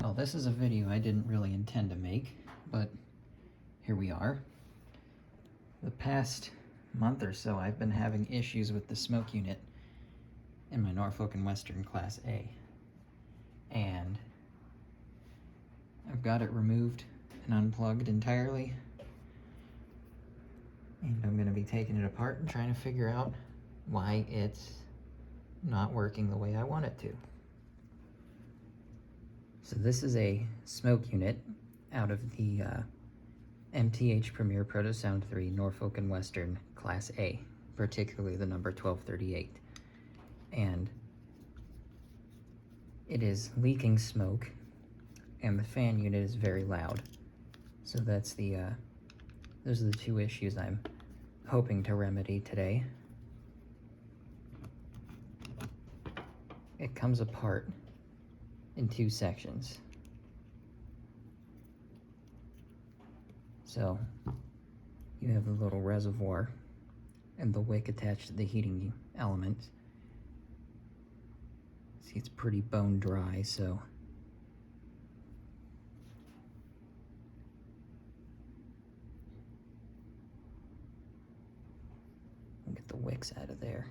Well, this is a video I didn't really intend to make, but here we are. The past month or so, I've been having issues with the smoke unit in my Norfolk and Western Class A. And I've got it removed and unplugged entirely. And I'm going to be taking it apart and trying to figure out why it's not working the way I want it to. So this is a smoke unit out of the MTH Premier Proto Sound 3 Norfolk and Western Class A, particularly the number 1238. And it is leaking smoke, and the fan unit is very loud. So that's those are the two issues I'm hoping to remedy today. It comes apart in two sections. So you have the little reservoir and the wick attached to the heating element. See, it's pretty bone dry, so we'll get the wicks out of there.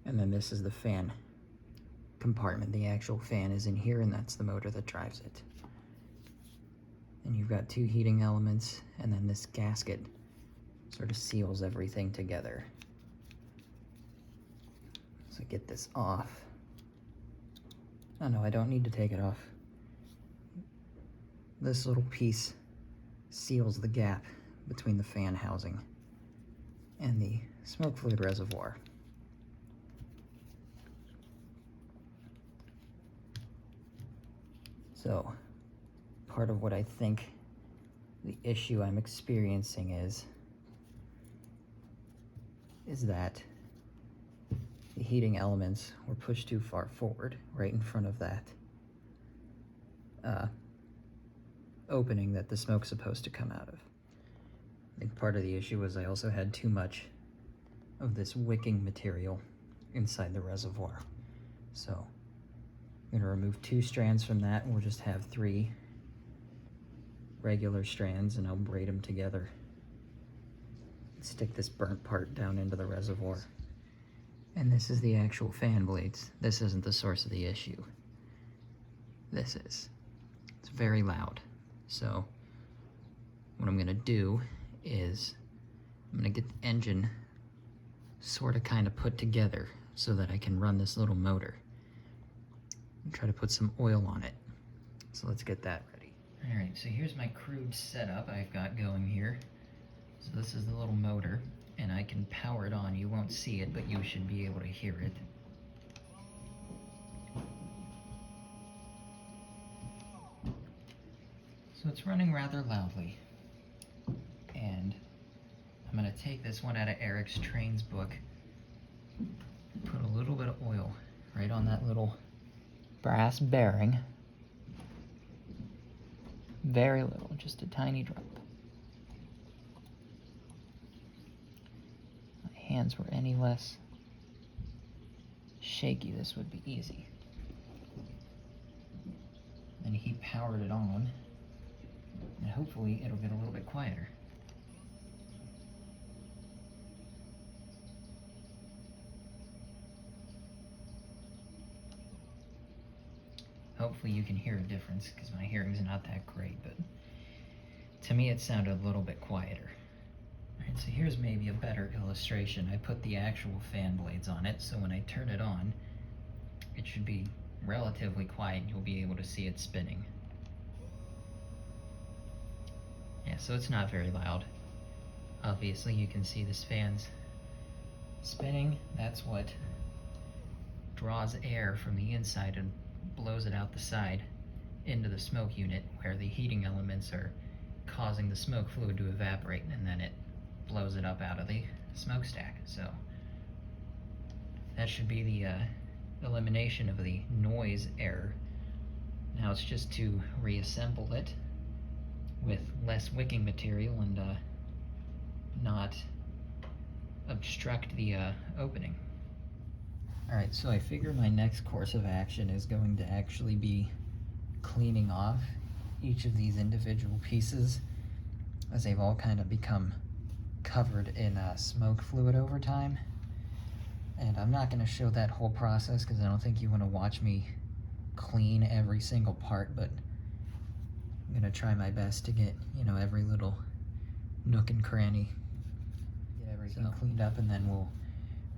And then this is the fan compartment. The actual fan is in here, and that's the motor that drives it. And you've got two heating elements, and then this gasket sort of seals everything together. So get this off. Oh no, I don't need to take it off. This little piece seals the gap between the fan housing and the smoke fluid reservoir. So, part of what I think the issue I'm experiencing is that the heating elements were pushed too far forward, right in front of that opening that the smoke's supposed to come out of. I think part of the issue was I also had too much of this wicking material inside the reservoir. So I'm gonna remove two strands from that, and we'll just have three regular strands, and I'll braid them together. Stick this burnt part down into the reservoir. And this is the actual fan blades. This isn't the source of the issue. This is. It's very loud. So what I'm gonna do is I'm gonna get the engine sort of kind of put together so that I can run this little motor. And try to put some oil on it. So let's get that ready. All right, so here's my crude setup I've got going here. So this is the little motor, and I can power it on. You won't see it, but you should be able to hear it. So it's running rather loudly. And I'm gonna take this one out of Eric's Trains book, put a little bit of oil right on that little brass bearing. Very little, just a tiny drop. If my hands were any less shaky, this would be easy. And he powered it on, and hopefully it'll get a little bit quieter. Hopefully you can hear a difference, because my hearing's not that great, but to me it sounded a little bit quieter. Alright, so here's maybe a better illustration. I put the actual fan blades on it, so when I turn it on, it should be relatively quiet. You'll be able to see it spinning. Yeah, so it's not very loud. Obviously you can see this fan's spinning. That's what draws air from the inside and blows it out the side into the smoke unit, where the heating elements are causing the smoke fluid to evaporate, and then it blows it up out of the smokestack. So that should be the elimination of the noise error. Now it's just to reassemble it with less wicking material and not obstruct the opening. Alright, so I figure my next course of action is going to actually be cleaning off each of these individual pieces, as they've all kind of become covered in smoke fluid over time. And I'm not going to show that whole process because I don't think you want to watch me clean every single part, but I'm going to try my best to get, you know, every little nook and cranny, get everything cleaned up, and then we'll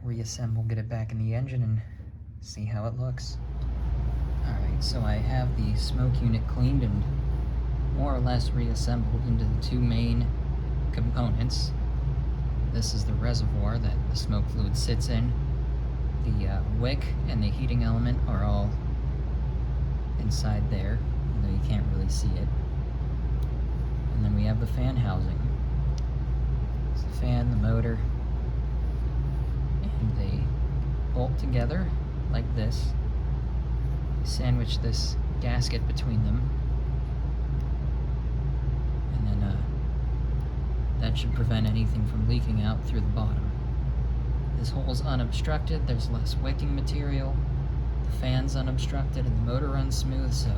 reassemble, get it back in the engine, and see how it looks. Alright, so I have the smoke unit cleaned and more or less reassembled into the two main components. This is the reservoir that the smoke fluid sits in. The wick and the heating element are all inside there, although you can't really see it. And then we have the fan housing. It's the fan, the motor, and they bolt together like this. Sandwich this gasket between them, and then that should prevent anything from leaking out through the bottom. This hole's unobstructed, there's less wicking material, the fan's unobstructed, and the motor runs smooth, so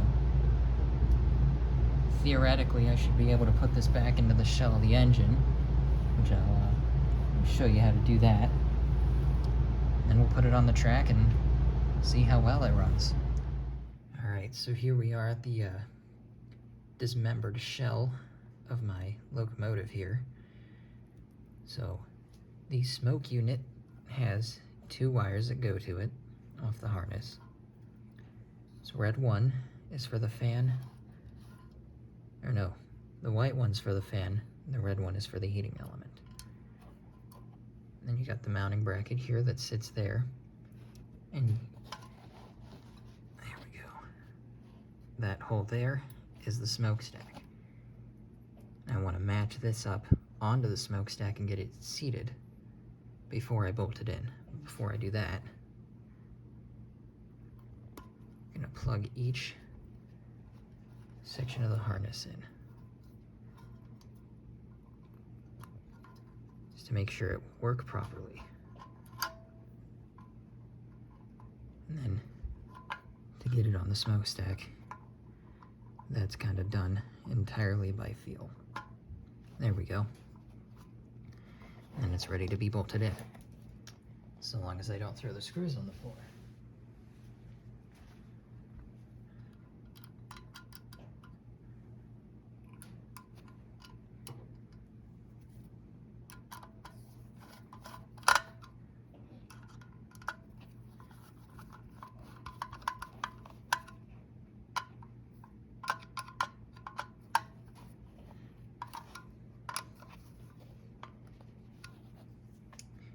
theoretically I should be able to put this back into the shell of the engine, which I'll show you how to do that. Then we'll put it on the track and see how well it runs. Alright, so here we are at the dismembered shell of my locomotive here. So the smoke unit has two wires that go to it off the harness. So red one is for the fan, or no, the white one's for the fan, and the red one is for the heating element. And then you got the mounting bracket here that sits there, and there we go. That hole there is the smokestack. I want to match this up onto the smokestack and get it seated before I bolt it in. Before I do that, I'm going to plug each section of the harness in, just to make sure it works properly. And then to get it on the smokestack, that's kind of done entirely by feel. There we go. And it's ready to be bolted in, so long as I don't throw the screws on the floor.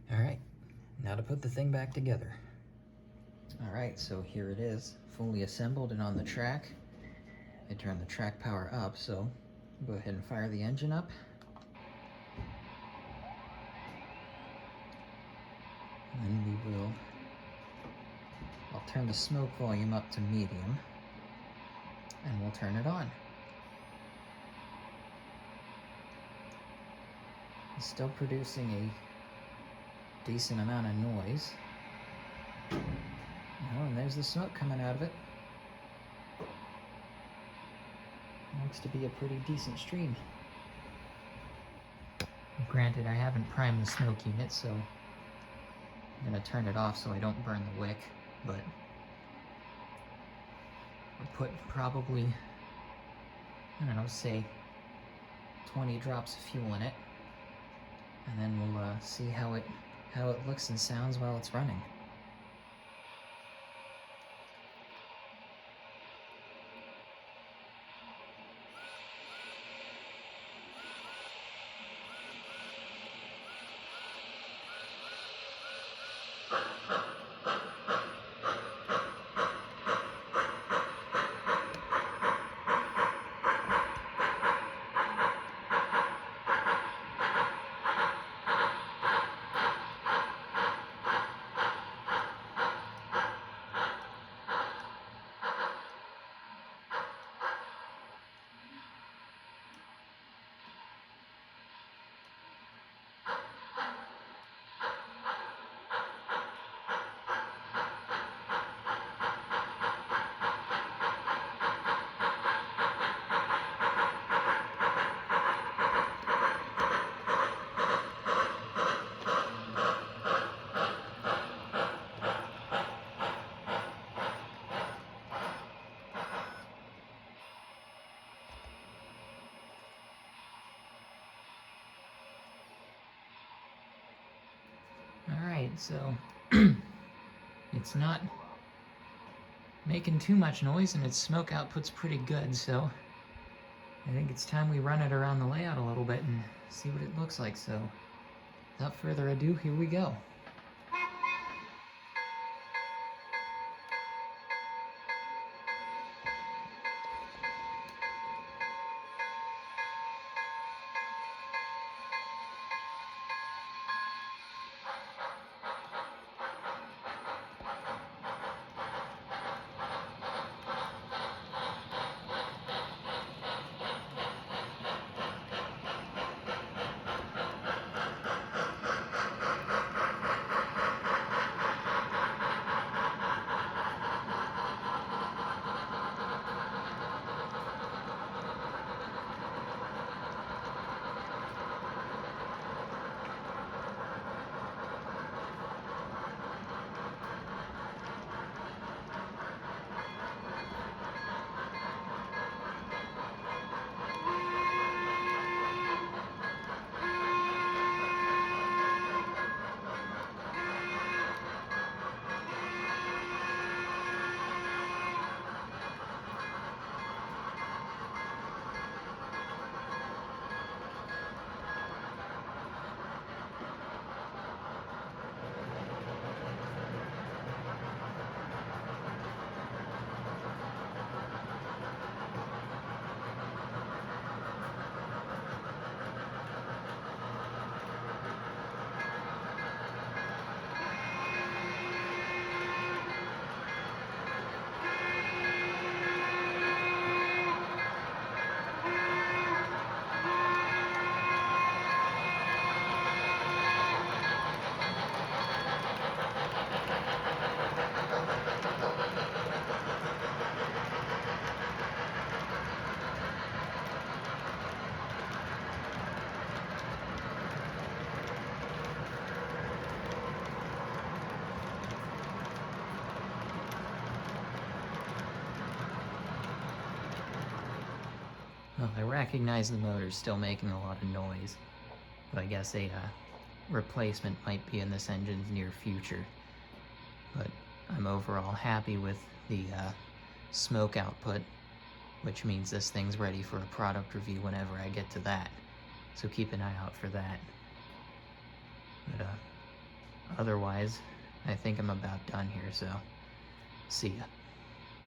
Alright, now to put the thing back together. Alright, so here it is, fully assembled and on the track. I turned the track power up, so go ahead and fire the engine up. And then I'll turn the smoke volume up to medium, and we'll turn it on. It's still producing a decent amount of noise. Oh, and there's the smoke coming out of it. Looks to be a pretty decent stream. Granted, I haven't primed the smoke unit, so I'm gonna turn it off so I don't burn the wick, but I'll put probably, I don't know, say 20 drops of fuel in it, and then we'll see how it looks and sounds while it's running. light, so it's not making too much noise, and its smoke output's pretty good, so I think it's time we run it around the layout a little bit and see what it looks like. So without further ado, here we go. Well, I recognize the motor's still making a lot of noise, but I guess a replacement might be in this engine's near future. But I'm overall happy with the smoke output, which means this thing's ready for a product review whenever I get to that. So keep an eye out for that. But otherwise, I think I'm about done here, so see ya.